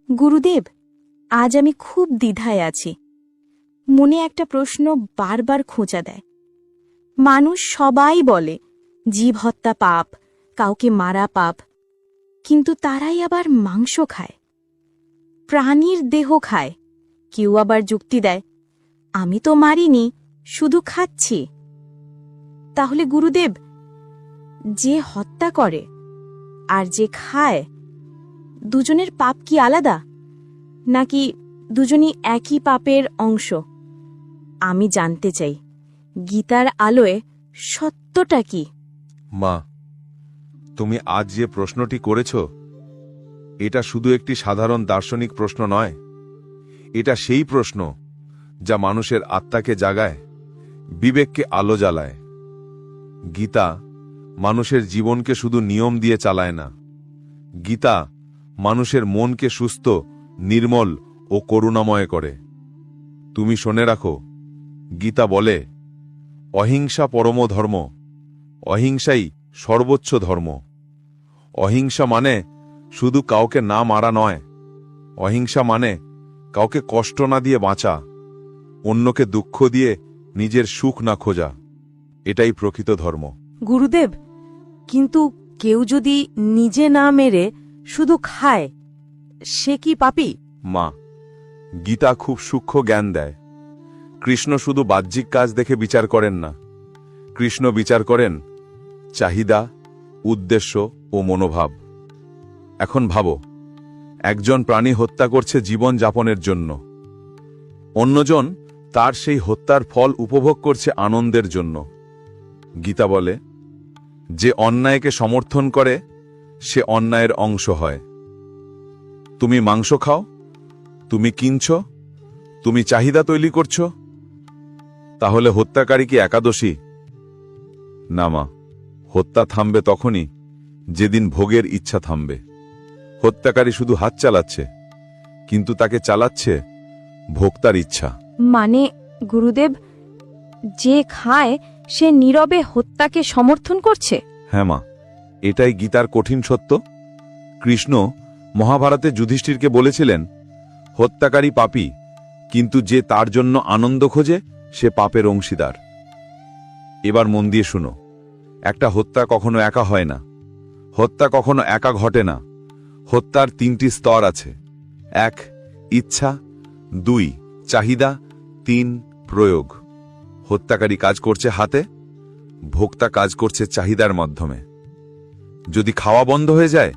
গুরুদেব, আজ আমি খুব দ্বিধায় আছি। মনে একটা প্রশ্ন বারবার খোঁচা দেয়। মানুষ সবাই বলে জীব হত্যা পাপ, কাউকে মারা পাপ, কিন্তু তারাই আবার মাংস খায়, প্রাণীর দেহ খায়। কেউ আবার যুক্তি দেয়, আমি তো মারিনি, শুধু খাচ্ছি। তাহলে গুরুদেব, যে হত্যা করে আর যে খায়, দুজনের পাপ কি আলাদা, নাকি দুজনই একই পাপের অংশ? আমি জানতে চাই, গীতার আলোয় সত্যটা কি? মা, তুমি আজ যে প্রশ্নটি করেছ, এটা শুধু একটি সাধারণ দার্শনিক প্রশ্ন নয়। এটা সেই প্রশ্ন যা মানুষের আত্মাকে জাগায়, বিবেককে আলো জ্বালায়। গীতা মানুষের জীবনকে শুধু নিয়ম দিয়ে চালায় না। গীতা মানুষের মনকে সুস্থ, নির্মল ও করুণাময় করে। তুমি শুনে রাখো, গীতা বলে, অহিংসা পরম ধর্ম, অহিংসাই সর্বোচ্চ ধর্ম। অহিংসা মানে শুধু কাউকে না মারা নয়। অহিংসা মানে কাউকে কষ্ট না দিয়ে বাঁচা, অন্যকে দুঃখ দিয়ে নিজের সুখ না খোঁজা। এটাই প্রকৃত ধর্ম। গুরুদেব, কিন্তু কেউ যদি নিজে না মেরে শুধু খায়, সে কি পাপী? মা, গীতা খুব সূক্ষ্ম জ্ঞান দেয়। কৃষ্ণ শুধু বাহ্যিক কাজ দেখে বিচার করেন না। কৃষ্ণ বিচার করেন চাহিদা, উদ্দেশ্য ও মনোভাব। এখন ভাবো, একজন প্রাণী হত্যা করছে জীবন যাপনের জন্য, অন্যজন তার সেই হত্যার ফল উপভোগ করছে আনন্দের জন্য। গীতা বলে, যে অন্যায়কে সমর্থন করে সে অন্যায়ের অংশ হয়। তুমি মাংস খাও, তুমি কিনছ, তুমি চাহিদা তৈরি করছ, তাহলে হত্যাকারী কি একাদশী? না মা, হত্যা থামবে তখনই যেদিন ভোগের ইচ্ছা থামবে। হত্যাকারী শুধু হাত চালাচ্ছে, কিন্তু তাকে চালাচ্ছে ভোক্তার ইচ্ছা। মানে গুরুদেব, যে খায় সে নীরবে হত্যাকে সমর্থন করছে? হ্যাঁ মা, এটাই গীতার কঠিন সত্য। কৃষ্ণ মহাভারতে যুধিষ্ঠিরকে বলেছিলেন, হত্যাকারী পাপী, কিন্তু যে তার জন্য আনন্দ খোঁজে সে পাপের অংশীদার। এবার মন দিয়ে শুনো, একটা হত্যা কখনো একা হয় না। হত্যা কখনো একা ঘটে না। হত্যার তিনটি স্তর আছে। 1 ইচ্ছা, 2 চাহিদা, 3 প্রয়োগ। হত্যাকারী কাজ করছে হাতে, ভোক্তা কাজ করছে চাহিদার মাধ্যমে। যদি খাওয়া বন্ধ হয়ে যায়,